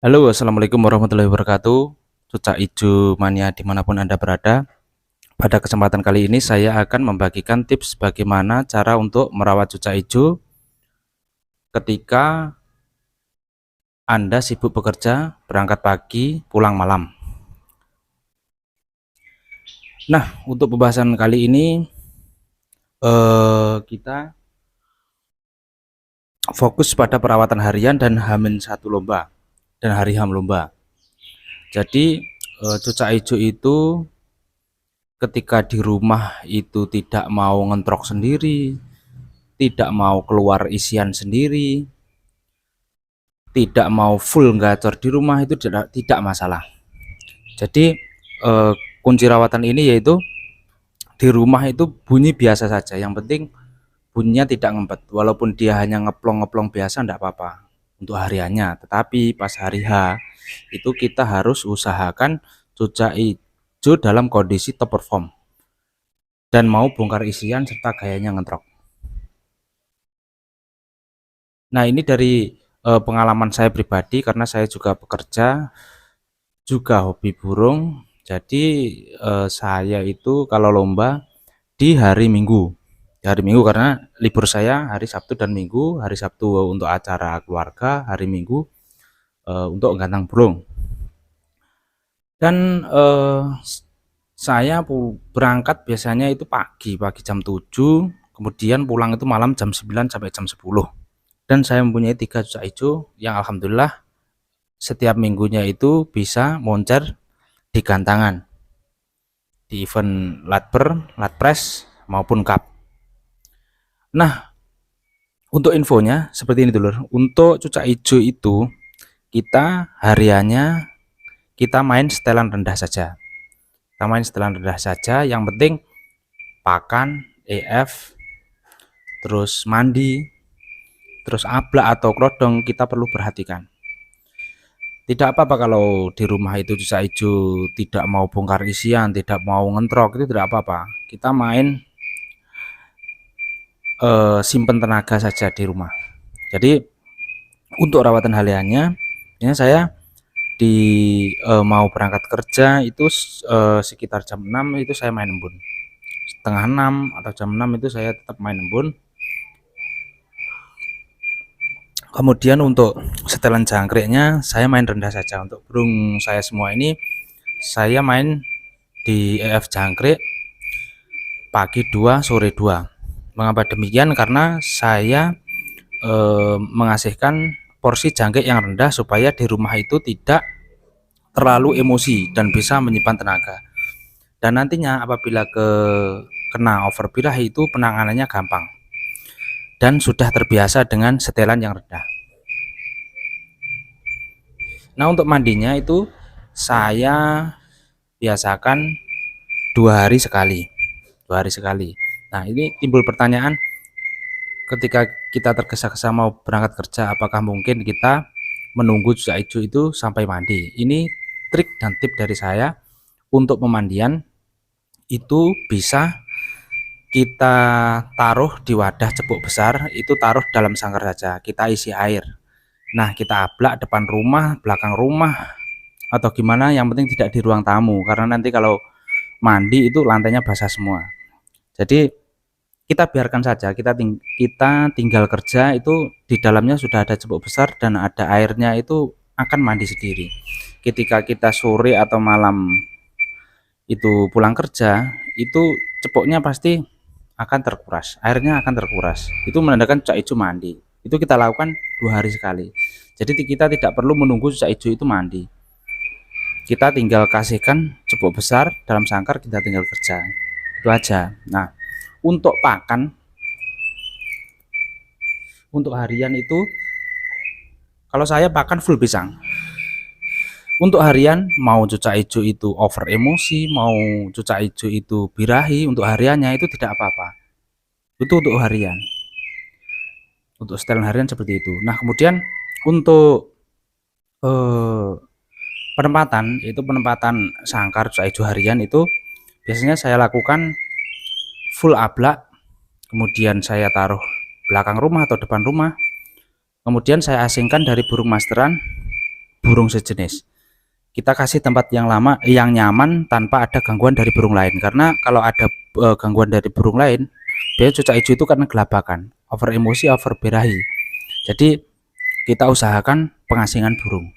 Halo, assalamualaikum warahmatullahi wabarakatuh. Cucak hijau mania dimanapun Anda berada. Pada kesempatan kali ini saya akan membagikan tips bagaimana cara untuk merawat cucak hijau ketika Anda sibuk bekerja, berangkat pagi, pulang malam. Nah, untuk pembahasan kali ini kita fokus pada perawatan harian dan H-1 lomba dan hari H lomba. Jadi cucak hijau itu ketika di rumah itu tidak mau ngentrok sendiri, tidak mau keluar isian sendiri, tidak mau full gacor di rumah, itu tidak masalah. Jadi kunci rawatan ini yaitu di rumah itu bunyi biasa saja, yang penting bunyinya tidak ngempet, walaupun dia hanya ngeplong-ngeplong biasa tidak apa-apa untuk hariannya. Tetapi pas hari H itu kita harus usahakan cucak hijau dalam kondisi top perform dan mau bongkar isian serta gayanya ngentrok. Nah, ini dari pengalaman saya pribadi karena saya juga bekerja, juga hobi burung. Jadi saya itu kalau lomba di hari Minggu. Di hari Minggu karena libur saya hari Sabtu dan Minggu. Hari Sabtu untuk acara keluarga, hari Minggu untuk gantang burung. Dan saya berangkat biasanya itu pagi jam 7, kemudian pulang itu malam jam 9 sampai jam 10. Dan saya mempunyai 3 cucak hijau yang alhamdulillah setiap minggunya itu bisa moncer di gantangan, di event latper, latpress maupun cup. Nah, untuk infonya seperti ini dulu. Untuk cucak hijau itu kita hariannya kita main setelan rendah saja. Kita main setelan rendah saja, yang penting pakan, EF, terus mandi, terus ablak atau krodong kita perlu perhatikan. Tidak apa-apa kalau di rumah itu cucak hijau tidak mau bongkar isian, tidak mau ngentrok, itu tidak apa-apa. Kita main simpen tenaga saja di rumah. Jadi untuk rawatan hariannya, ini saya mau berangkat kerja itu sekitar jam 6 itu saya main embun. Setengah 6 atau jam 6 itu saya tetap main embun. Kemudian untuk setelan jangkriknya saya main rendah saja. Untuk burung saya semua ini saya main di EF jangkrik pagi 2 sore 2. Mengapa demikian? Karena saya mengasihkan porsi jangkrik yang rendah supaya di rumah itu tidak terlalu emosi dan bisa menyimpan tenaga. Dan nantinya apabila kena overbirahi itu penanganannya gampang dan sudah terbiasa dengan setelan yang rendah. Nah, untuk mandinya itu saya biasakan 2 hari sekali. 2 hari sekali. Nah, ini timbul pertanyaan, ketika kita tergesa-gesa mau berangkat kerja, apakah mungkin kita menunggu cucak hijau itu sampai mandi? Ini trik dan tip dari saya. Untuk pemandian itu bisa kita taruh di wadah cepuk besar, itu taruh dalam sangkar saja, kita isi air. Nah, kita ablak depan rumah, belakang rumah, atau gimana, yang penting tidak di ruang tamu, karena nanti kalau mandi itu lantainya basah semua. Jadi kita biarkan saja, kita tinggal kerja itu di dalamnya sudah ada cepuk besar dan ada airnya, itu akan mandi sendiri. Ketika kita sore atau malam itu pulang kerja, itu cepuknya pasti akan terkuras, airnya akan terkuras. Itu menandakan cucak hijau mandi. Itu kita lakukan 2 hari sekali. Jadi kita tidak perlu menunggu cucak hijau itu mandi. Kita tinggal kasihkan cepuk besar dalam sangkar, kita tinggal kerja. Itu aja. Nah, untuk pakan, untuk harian itu kalau saya pakan full pisang. Untuk harian mau cucak hijau itu over emosi, mau cucak hijau itu birahi, untuk hariannya itu tidak apa-apa. Itu untuk harian. Untuk setelan harian seperti itu. Nah, kemudian untuk penempatan, itu penempatan sangkar cucak hijau harian itu biasanya saya lakukan full ablak, kemudian saya taruh belakang rumah atau depan rumah, kemudian saya asingkan dari burung masteran burung sejenis. Kita kasih tempat yang nyaman tanpa ada gangguan dari burung lain, karena kalau ada gangguan dari burung lain, biasanya cucak hijau itu karena gelabakan, over emosi, over birahi. Jadi kita usahakan pengasingan burung.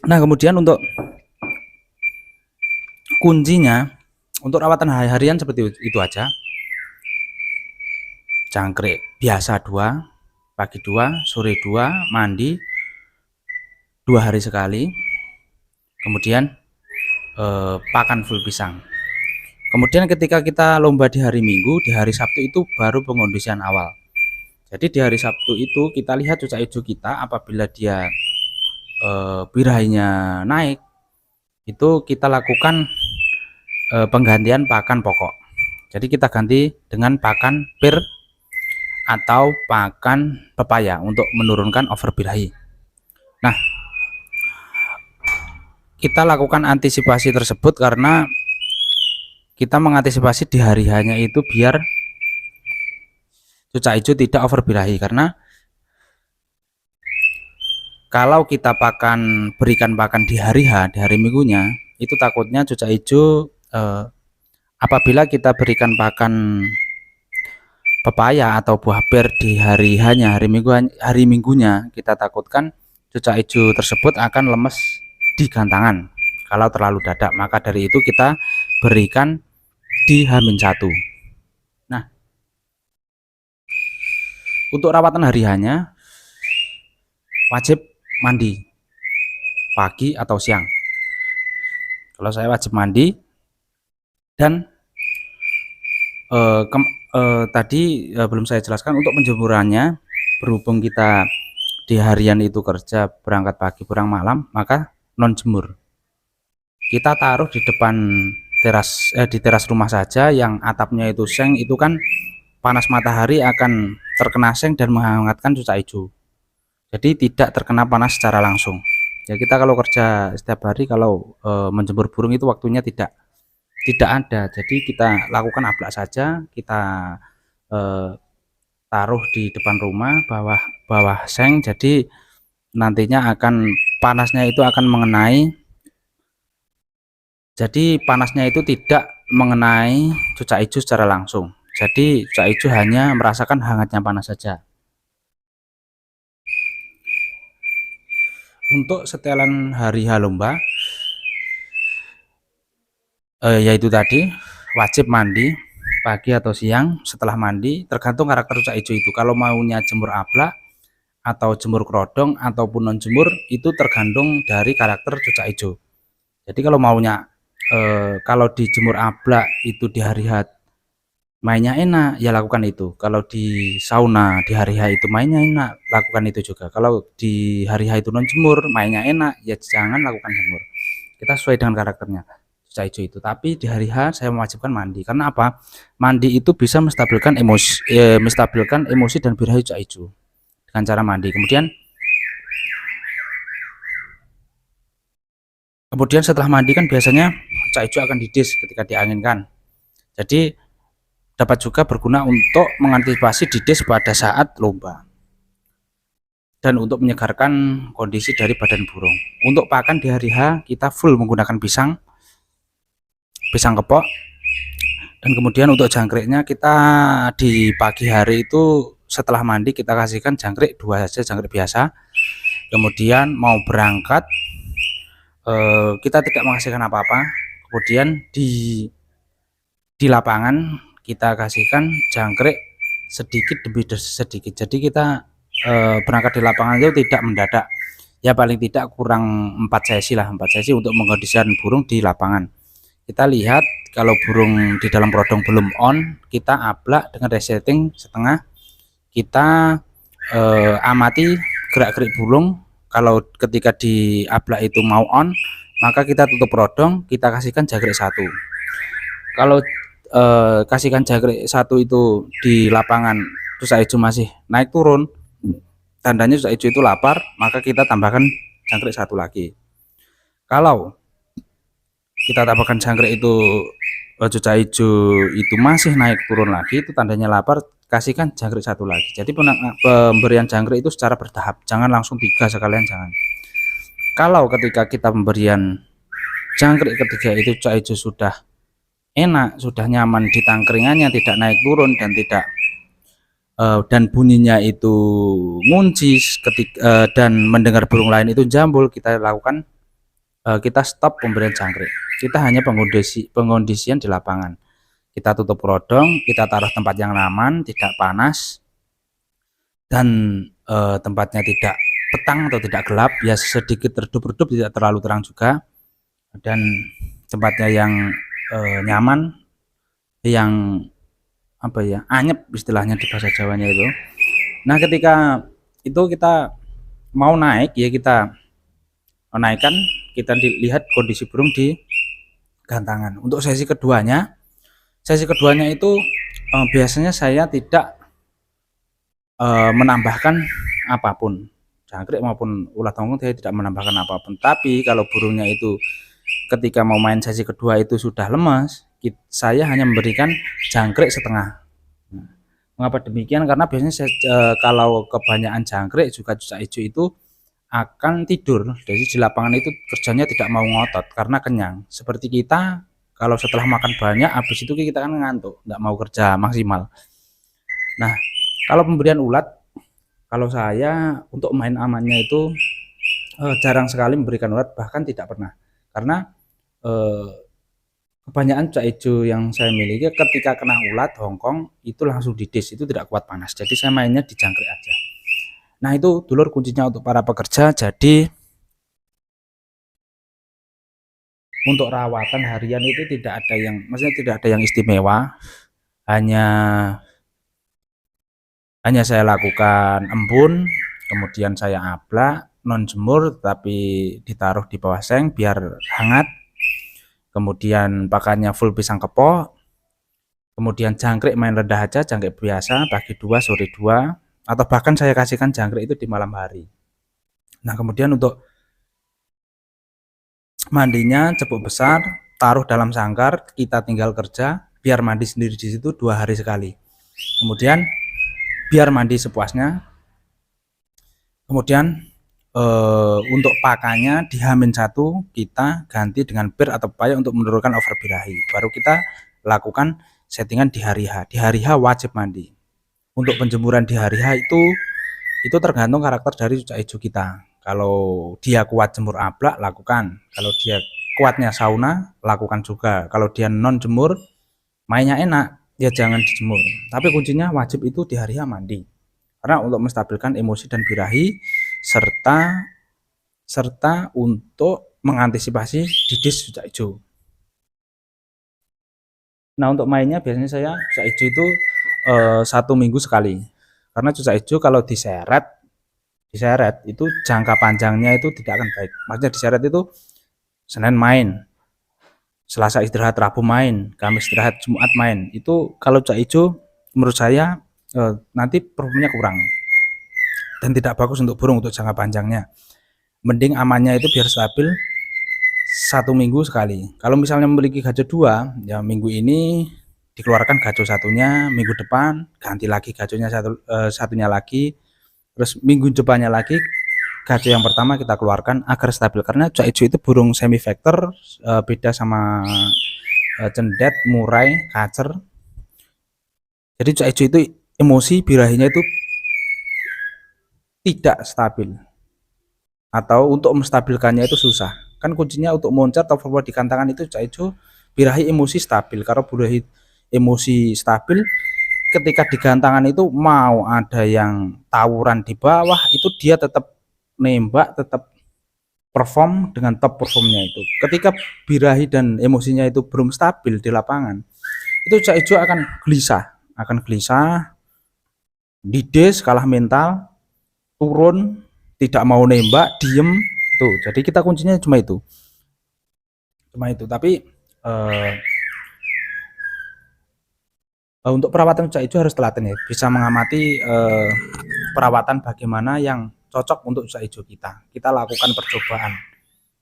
Nah, kemudian untuk kuncinya untuk rawatan harian seperti itu aja. Jangkrik biasa 2, pagi 2, sore 2, mandi 2 hari sekali. Kemudian pakan full pisang. Kemudian ketika kita lomba di hari Minggu, di hari Sabtu itu baru pengondisian awal. Jadi di hari Sabtu itu kita lihat cucak hijau kita, apabila dia birahinya naik, itu kita lakukan penggantian pakan pokok. Jadi kita ganti dengan pakan pir atau pakan pepaya untuk menurunkan over birahi. Nah, kita lakukan antisipasi tersebut karena kita mengantisipasi di hari hanya itu biar cucak hijau tidak over birahi, karena kalau kita berikan pakan di hari H, di hari Minggunya, itu takutnya cucak hijau apabila kita berikan pakan pepaya atau buah pir di hari hanya hari Minggunya, kita takutkan cucak hijau tersebut akan lemes di gantangan kalau terlalu dadak. Maka dari itu kita berikan di H-1. Nah, untuk rawatan hariannya wajib mandi pagi atau siang. Kalau saya wajib mandi, dan tadi belum saya jelaskan untuk penjemurannya. Berhubung kita di harian itu kerja, berangkat pagi pulang malam, maka non jemur. Kita taruh di depan di teras rumah saja, yang atapnya itu seng, itu kan panas matahari akan terkena seng dan menghangatkan cucak hijau. Jadi tidak terkena panas secara langsung. Ya, kita kalau kerja setiap hari, kalau menjemur burung itu waktunya tidak ada. Jadi kita lakukan ablak saja, kita taruh di depan rumah, bawah seng. Jadi nantinya panasnya itu akan mengenai. Jadi panasnya itu tidak mengenai cucak hijau secara langsung. Jadi cucak hijau hanya merasakan hangatnya panas saja. Untuk setelan hari H lomba, yaitu tadi wajib mandi pagi atau siang. Setelah mandi, tergantung karakter cucak hijau itu. Kalau maunya jemur ablak atau jemur kerodong ataupun non jemur, itu tergantung dari karakter cucak hijau. Jadi kalau maunya kalau dijemur ablak itu di hari H mainnya enak, ya lakukan itu. Kalau di sauna di hari H itu mainnya enak, lakukan itu juga. Kalau di hari H itu non jemur, mainnya enak, ya jangan lakukan jemur. Kita sesuai dengan karakternya cucak hijau itu. Tapi di hari H saya mewajibkan mandi. Karena apa? Mandi itu bisa menstabilkan emosi dan birahi cucak hijau dengan cara mandi. Kemudian setelah mandi kan biasanya cucak hijau akan didis ketika dianginkan. Jadi dapat juga berguna untuk mengantisipasi didis pada saat lomba dan untuk menyegarkan kondisi dari badan burung. Untuk pakan di hari H kita full menggunakan pisang kepok, dan kemudian untuk jangkriknya kita di pagi hari itu setelah mandi kita kasihkan jangkrik 2 saja, jangkrik biasa. Kemudian mau berangkat kita tidak mengasihkan apa-apa. Kemudian di lapangan kita kasihkan jangkrik sedikit demi sedikit. Jadi kita berangkat di lapangan itu tidak mendadak, ya paling tidak kurang 4 sesi lah, 4 sesi untuk mengkondisikan burung di lapangan. Kita lihat kalau burung di dalam kerodong belum on, kita ablak dengan resetting setengah. Kita amati gerak-gerik burung. Kalau ketika di ablak itu mau on, maka kita tutup kerodong, kita kasihkan jangkrik 1. Kalau kasihkan jangkrik 1 itu di lapangan cucak hijau masih naik turun, tandanya cucak hijau itu lapar, maka kita tambahkan jangkrik 1 lagi. Kalau kita tambahkan jangkrik itu cucak hijau itu masih naik turun lagi, itu tandanya lapar, kasihkan jangkrik satu lagi. Jadi pemberian jangkrik itu secara bertahap, jangan langsung 3 sekalian, jangan. Kalau ketika kita pemberian jangkrik ketiga itu cak ijo sudah enak, sudah nyaman di tangkringannya, tidak naik turun dan tidak dan bunyinya itu nguncis dan mendengar burung lain itu jambul, kita lakukan kita stop pemberian jangkrik. Kita hanya pengondisian di lapangan. Kita tutup rodong, kita taruh tempat yang aman, tidak panas, dan tempatnya tidak petang atau tidak gelap, ya sedikit redup-redup, tidak terlalu terang juga, dan tempatnya yang nyaman, yang apa ya, anyep istilahnya di bahasa Jawanya itu. Nah ketika itu kita mau naik, ya kita menaikkan, kita dilihat kondisi burung di gantangan. Untuk sesi keduanya itu biasanya saya tidak menambahkan apapun, jangkrik maupun ulah tongkong saya tidak menambahkan apapun. Tapi kalau burungnya itu ketika mau main sesi kedua itu sudah lemas, saya hanya memberikan jangkrik setengah. Nah, mengapa demikian? Karena biasanya kalau kebanyakan jangkrik juga cucak hijau itu akan tidur. Jadi di lapangan itu kerjanya tidak mau ngotot karena kenyang. Seperti kita kalau setelah makan banyak, habis itu kita kan ngantuk, nggak mau kerja maksimal. Nah, kalau pemberian ulat, kalau saya untuk main amannya itu jarang sekali memberikan ulat, bahkan tidak pernah. Karena kebanyakan cucak hijau yang saya miliki ketika kena ulat Hongkong itu langsung didis, itu tidak kuat panas. Jadi saya mainnya di jangkrik aja. Nah itu dulur kuncinya untuk para pekerja. Jadi untuk rawatan harian itu tidak ada yang, maksudnya tidak ada yang istimewa, hanya saya lakukan embun, kemudian saya ablak, non jemur tapi ditaruh di bawah seng biar hangat, kemudian pakannya full pisang kepok, kemudian jangkrik main rendah aja, jangkrik biasa pagi 2 sore 2, atau bahkan saya kasihkan jangkrik itu di malam hari. Nah kemudian untuk mandinya cepuk besar, taruh dalam sangkar, kita tinggal kerja, biar mandi sendiri di situ 2 hari sekali. Kemudian biar mandi sepuasnya. Kemudian untuk pakannya di H-1 kita ganti dengan bir atau pepaya untuk menurunkan over birahi. Baru kita lakukan settingan di hari H. Di hari H wajib mandi. Untuk penjemuran di hari H itu tergantung karakter dari cucak hijau kita. Kalau dia kuat jemur ablak, lakukan. Kalau dia kuatnya sauna, lakukan juga. Kalau dia non jemur, mainnya enak, ya jangan dijemur. Tapi kuncinya wajib itu di hari H mandi. Karena untuk menstabilkan emosi dan birahi, serta untuk mengantisipasi didis cucak hijau. Nah untuk mainnya biasanya saya cucak hijau itu 1 minggu sekali. Karena cucak hijau kalau diseret itu jangka panjangnya itu tidak akan baik. Maksudnya diseret itu Senin main, Selasa istirahat, Rabu main, Kamis istirahat, Jumat main. Itu kalau cucak hijau menurut saya nanti performanya kurang dan tidak bagus untuk burung untuk jangka panjangnya. Mending amannya itu biar stabil 1 minggu sekali. Kalau misalnya memiliki gajah 2, ya minggu ini dikeluarkan gajah satunya, minggu depan ganti lagi gajahnya satunya lagi, terus minggu depannya lagi gajah yang pertama kita keluarkan agar stabil. Karena cucak hijau itu burung semi vector, beda sama cendet, murai, kacer. Jadi cucak hijau itu emosi birahinya itu tidak stabil, atau untuk menstabilkannya itu susah. Kan kuncinya untuk moncat atau forward di kantangan itu cucak hijau birahi emosi stabil. Kalau birahi emosi stabil, ketika di gantangan itu mau ada yang tawuran di bawah, itu dia tetap nembak, tetap perform dengan top performnya itu. Ketika birahi dan emosinya itu belum stabil di lapangan, itu cucak hijau akan gelisah, dides, kalah mental, turun, tidak mau nembak, diem tuh. Jadi kita kuncinya cuma itu. Tapi untuk perawatan cucak hijau harus telaten ya, bisa mengamati perawatan bagaimana yang cocok untuk cucak hijau kita. Kita lakukan percobaan,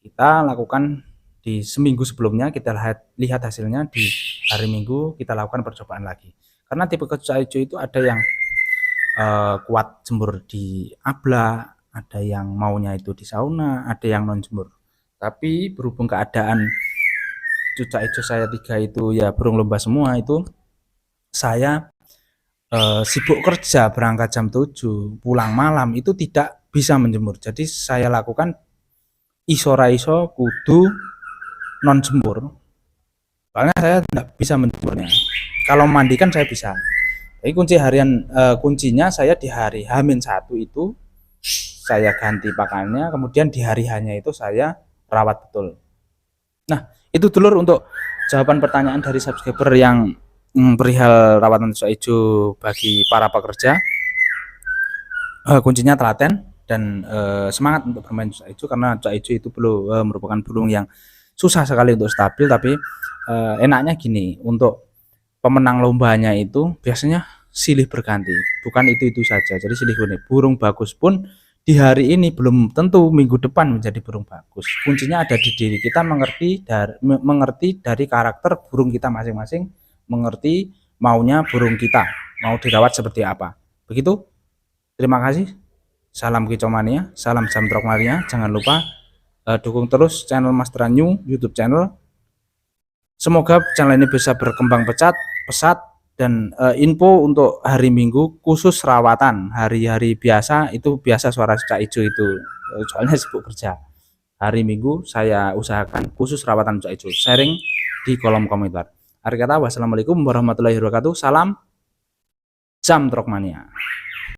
kita lakukan di seminggu sebelumnya, kita lihat hasilnya, di hari Minggu kita lakukan percobaan lagi. Karena tipe cucak hijau itu ada yang kuat jemur di ablak, ada yang maunya itu di sauna, ada yang non jemur. Tapi berhubung keadaan cucak hijau saya 3 itu ya burung lomba semua, itu saya sibuk kerja, berangkat jam 7, pulang malam, itu tidak bisa menjemur. Jadi saya lakukan iso ra iso kudu non jemur. Soalnya saya tidak bisa menjemurnya. Kalau mandi kan saya bisa. Jadi kunci harian kuncinya saya di hari H-1 itu saya ganti pakannya, kemudian di hari hanya itu saya rawat betul. Nah, itu dulur untuk jawaban pertanyaan dari subscriber yang perihal rawatan cucak hijau bagi para pekerja. Kuncinya telaten dan semangat untuk bermain cucak hijau, karena cucak hijau itu merupakan burung yang susah sekali untuk stabil. Tapi enaknya gini, untuk pemenang lombanya itu biasanya silih berganti, bukan itu saja. Jadi silih berganti, burung bagus pun di hari ini belum tentu minggu depan menjadi burung bagus. Kuncinya ada di diri kita, mengerti dari karakter burung kita masing-masing, mengerti maunya burung kita mau dirawat seperti apa. Begitu. Terima kasih. Salam Kicomania, salam Jamtrok Mania. Jangan lupa dukung terus channel Master New YouTube channel. Semoga channel ini bisa berkembang pesat, dan info untuk hari Minggu khusus rawatan. Hari-hari biasa itu biasa suara cucak hijau itu, soalnya sibuk kerja. Hari Minggu saya usahakan khusus rawatan cucak hijau. Sharing di kolom komentar. Akhir kata, wassalamualaikum warahmatullahi wabarakatuh. Salam Jamtrok Mania.